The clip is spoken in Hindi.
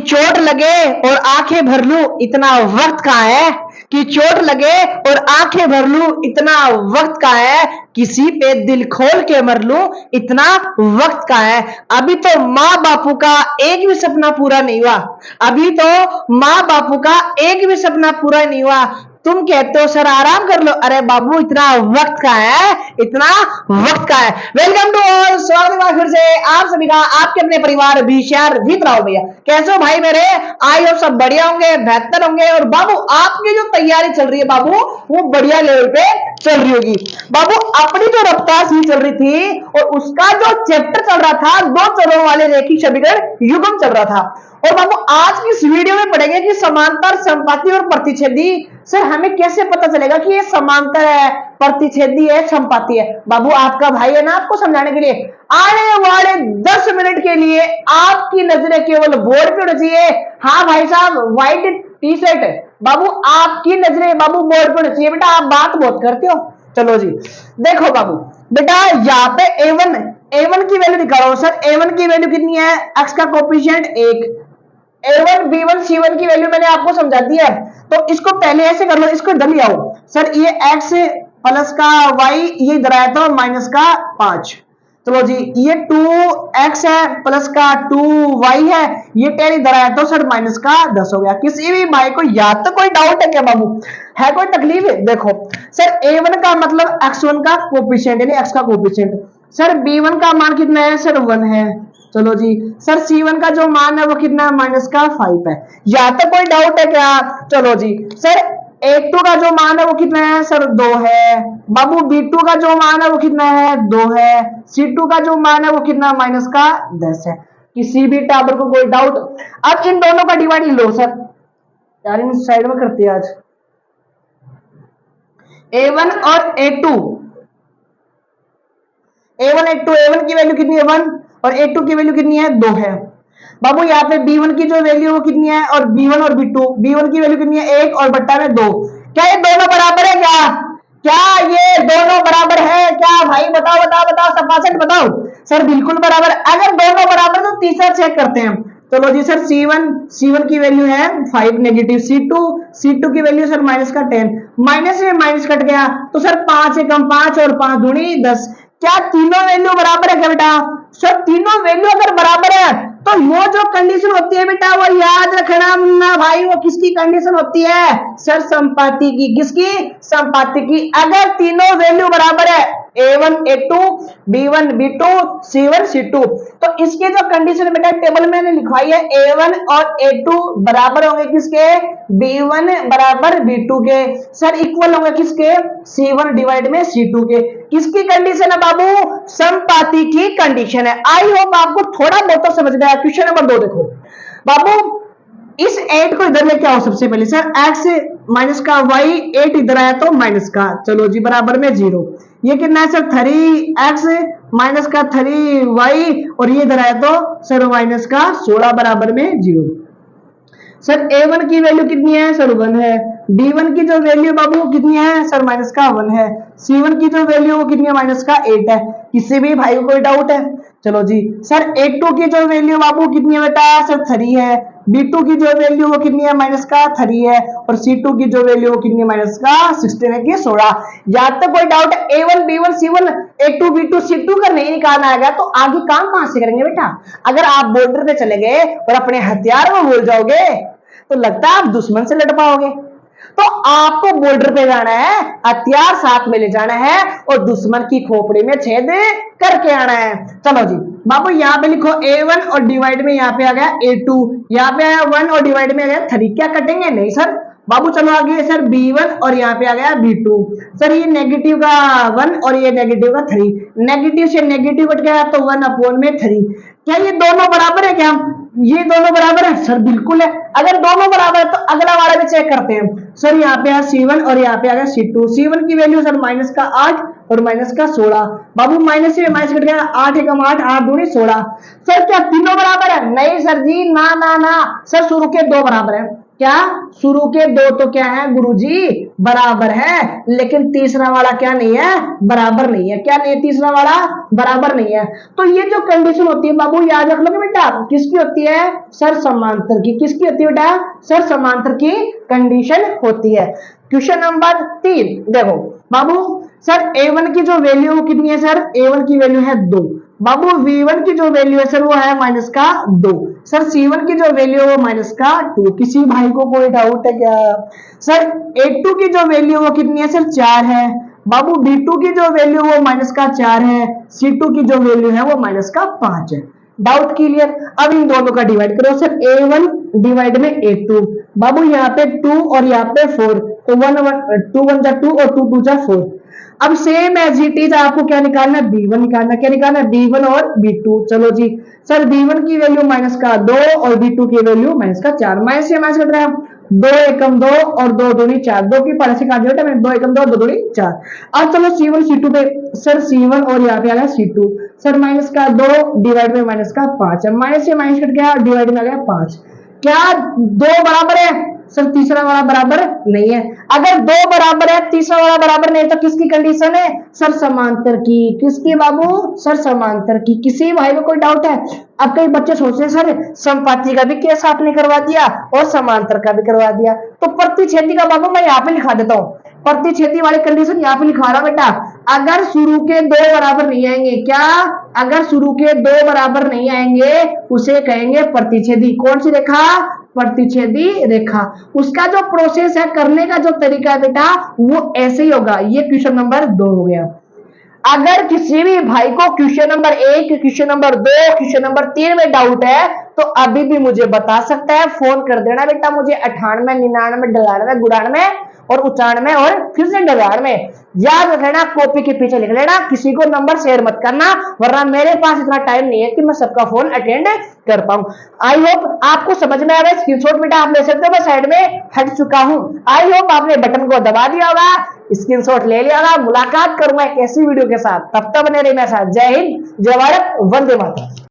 चोट लगे और आंखें भर लूं इतना वक्त कहाँ है, कि चोट लगे और आंखें भर लूं इतना वक्त कहाँ है, किसी पे दिल खोल के मर लूं इतना वक्त कहाँ है। अभी तो माँ बापू का एक भी सपना पूरा नहीं हुआ, अभी तो माँ बापू का एक भी सपना पूरा नहीं हुआ। तुम कहते हो सर आराम कर लो, अरे बाबू इतना वक्त का है, इतना वक्त का है। वेलकम टू ऑल, स्वागत है फिर से आप सभी का आपके अपने परिवार बीशर जीत राहुल भैया। कैसे हो भाई मेरे? आई होप सब बढ़िया होंगे, बेहतर होंगे। और बाबू आपकी जो तैयारी चल रही है बाबू, वो बढ़िया लेवल पे चल रही होगी। बाबू अपनी जो रफ्तार सी चल रही थी और उसका जो चैप्टर चल रहा था, दो चरणों वाले रेखिक समीकरण युग्म चल रहा था। और बाबू आज की इस वीडियो में पढ़ेंगे कि समांतर, समपाती और प्रतिच्छेदी। सर हमें कैसे पता चलेगा कि ये समांतर है, प्रतिच्छेदी है, समपाती है? बाबू आपका भाई है ना, आपको समझाने के लिए आने वाले 10 मिनट के लिए आपकी नजरें केवल बोर्ड पे होनी चाहिए। हाँ भाई साहब, व्हाइट टी शर्ट, बाबू आपकी नजरें बाबू बोर्ड पे होनी चाहिए। बेटा आप बात बहुत करते हो। चलो जी देखो बाबू, बेटा यहाँ पे a1 की वैल्यू निकालो। सर a1 की वैल्यू कितनी है? x का कोफिशिएंट 1, a1 b1 c1 की वैल्यू मैंने आपको समझा दी है। तो इसको पहले ऐसे कर लो, इसको इधर ले आओ। सर ये x प्लस का y, ये इधर आया था माइनस का 5। चलो जी ये 2x है प्लस का 2y है, ये 10 इधर आया तो सर माइनस का 10 हो गया। किसी भी भाई को या तो कोई डाउट है क्या बाबू? है कोई तकलीफ है? देखो सर a1 का मतलब x1 का कोफिशिएंट यानी x का कोफिशिएंट। सर b1 का मान कितना है? सर 1 है। चलो जी सर C1 का जो मान है वो कितना है? माइनस का 5 है। या तो कोई डाउट है क्या? चलो जी सर A2 का जो मान है वो कितना है? सर 2 है। बाबू B2 का जो मान है वो कितना है? 2 है। C2 का जो मान है वो कितना? माइनस का 10 है। किसी भी टावर को कोई डाउट? अब इन दोनों का डिवाइड लो सर, यार इन साइड में करते हैं आज। A1 और A2, A1 की वैल्यू कितनी है? 1 और A2 की वैल्यू कितनी है? 2 है। बाबू यहाँ पे B1 की जो वैल्यू है वो कितनी है? और B1 और B1 की वैल्यू कितनी है? 1 और बट्टा में 2। क्या ये दोनों बराबर है क्या? क्या ये दोनों बराबर है क्या भाई? बताओ बताओ बताओ, सपासट बताओ। सर बिल्कुल बराबर। अगर दोनों बराबर तो तीसरा चेक करते हैं। चलो जी सर C1 की वैल्यू है 5 नेगेटिव, C2 की वैल्यू सर माइनस का 10, माइनस में माइनस कट गया तो सर 5 एकम 5 और 5 दूनी 10। क्या तीनों वैल्यू बराबर है क्या बेटा? सर तीनों वैल्यू अगर बराबर है तो वो जो कंडीशन होती है बेटा वो याद रखना ना भाई, वो किसकी कंडीशन होती है? सर संपाती की। किसकी? संपाती की। अगर तीनों वैल्यू बराबर है A1 A2 B1 B2 C1 C2, तो इसकी जो कंडीशन बेटा टेबल में मैंने लिखवाई है A1 और A2 बराबर होंगे किसके? B1 बराबर B2 के। सर इक्वल होंगे किसके? C1 डिवाइड में C2 के। किसकी कंडीशन है बाबू? संपाती की कंडीशन है। आई होप आपको थोड़ा बहुत तो समझ में आया। क्वेश्चन नंबर 2 देखो बाबू, इस 8 को इधर लेके आओ सबसे पहले। सर x माइनस का y, 8 इधर आया तो माइनस का, चलो जी बराबर में 0। ये कितना है सर? 3x माइनस का 3y, और ये इधर आया तो सर माइनस का 16 बराबर में 0। सर A1 की वैल्यू कितनी है? सर 1 है। B1 की जो वैल्यू बाबू कितनी है? सर माइनस का 1 है। C1 की जो वैल्यू वो कितनी है? माइनस का 8 है। किसी भी भाई को कोई डाउट है? चलो जी सर A2 की जो वैल्यू बाबू कितनी है बेटा? सर 3 है। B2 की जो वैल्यू वो कितनी है? माइनस का 3 है। और C2 की जो वैल्यू वो कितनी है? माइनस का 16 है कि 16। या तो कोई डाउट है? A1 B1 C1 A2 B2 C2 का नहीं निकालना आएगा तो आगे काम कहां से करेंगे बेटा? अगर आप बॉर्डर पे चले गए और अपने हथियार को भूल जाओगे तो लगता है आप दुश्मन से लड़ पाओगे। तो आपको बॉर्डर पे जाना है, हथियार साथ में ले जाना है और दुश्मन की खोपड़ी में छेद करके आना है। चलो जी बाबू यहाँ पे लिखो A1 और डिवाइड में यहाँ पे आ गया A2, यहाँ पे आया 1 और डिवाइड में आ गया 3। क्या कटेंगे? नहीं सर। बाबू चलो आगे सर B1 और यहाँ पे आ गया B2। सर ये नेगेटिव का 1 और ये नेगेटिव का 3, नेगेटिव से नेगेटिव कट गया तो 1/3। क्या ये दोनों बराबर है क्या? ये दोनों बराबर है? सर बिल्कुल है। अगर दोनों बराबर है तो अगला वाला भी चेक करते हैं। सर यहाँ पे है C1 और यहाँ पे आ गया C2। C1 की वैल्यू सर माइनस का 8 और माइनस का 16। बाबू माइनस से माइनस कट गया, 8 एकम 8, 8 दूनी 16। सर क्या तीनों बराबर है? नहीं सर जी, ना ना ना सर, शुरू के दो बराबर है। क्या शुरू के दो तो क्या है गुरुजी? बराबर है, लेकिन तीसरा वाला क्या नहीं है? बराबर नहीं है। क्या नहीं है? तीसरा वाला बराबर नहीं है। तो ये जो कंडीशन होती है बाबू याद रख लो बेटा, किसकी होती है? सर समांतर की। किसकी होती है बेटा? सर समांतर की कंडीशन होती है। क्वेश्चन नंबर 3 देखो बाबू, सर A1 की जो वैल्यू कितनी है? सर A1 की वैल्यू है 2। बाबू V1 की जो वैल्यू है सर वो है माइनस का 2। सर C1 की जो वैल्यू है वो माइनस का 2। किसी भाई को कोई डाउट है क्या? सर A2 की जो वैल्यू वो कितनी है? सर 4 है। बाबू B2 की जो वैल्यू वो माइनस का 4 है। C2 की जो वैल्यू है वो माइनस का 5 है। Doubt clear? अब इन दोनों का डिवाइड करो सर, A1 डिवाइड में A2। बाबू यहाँ पे 2 और यहाँ पे 4, तो 2 1 जा 2 और 2 2 जा 4। अब सेम एज इट इज आपको क्या निकालना है? B1 निकालना। क्या निकालना है? B1 और B2। चलो जी, सर B1 की वैल्यू माइनस का 2 और B2 की वैल्यू माइनस का 4। माइनस से माइनस कट रहा है, 2 एकम 2 और 2 दूनी 4। 2 की पाले से काट दिया मैंने, 2 एकम 2 2 दूनी 4। अब चलो C1 C2 पे, सर C1 और यहाँ पे आ गया C2। सर माइनस का 2 डिवाइड में माइनस का 5 है। माइनस से माइनस कट गया, डिवाइड में आ गया 5। क्या 2 बराबर है? सर तीसरा वाला बराबर नहीं है। अगर 2 बराबर है, तीसरा वाला बराबर नहीं है, तो किसकी कंडीशन है? सर समांतर की। किसकी बाबू? सर समांतर की। किसी भाई को कोई डाउट है? अब कई बच्चे सोचते हैं सर संपाती का भी केस आपने करवा दिया और समांतर का भी करवा दिया, तो प्रतिच्छेदी का बाबू मैं यहाँ पे लिखा देता हूँ। प्रतिच्छेदी वाली कंडीशन यहाँ पे लिखा रहा बेटा, अगर शुरू के 2 बराबर नहीं आएंगे। क्या? अगर शुरू के 2 बराबर नहीं आएंगे उसे कहेंगे प्रतिच्छेदी। कौन सी रेखा? प्रतिच्छेदी रेखा। उसका जो प्रोसेस है करने का जो तरीका है बेटा वो ऐसे ही होगा। ये क्वेश्चन नंबर 2 हो गया। अगर किसी भी भाई को question number 1, question number 2, question number 3 में डाउट है तो अभी भी मुझे बता सकता है, फोन कर देना बेटा मुझे 98 99 99 91 और 95 और फिर से 99। याद रख लेना, कॉपी के पीछे लिख लेना, किसी को नंबर शेयर मत करना, वरना मेरे पास इतना टाइम नहीं है कि मैं सबका फोन अटेंड कर पाऊं। आई होप आपको समझ में आ रहा है। स्क्रीनशॉट बेटा आप ले सकते हो, मैं साइड में हट चुका हूं। आई होप आपने बटन को दबा दिया होगा, स्क्रीनशॉट ले लिया होगा। मुलाकात करूंगा एक ऐसी वीडियो के साथ, तब तक बने रहिए मेरे साथ। जय हिंद, जय भारत, वंदे मातरम।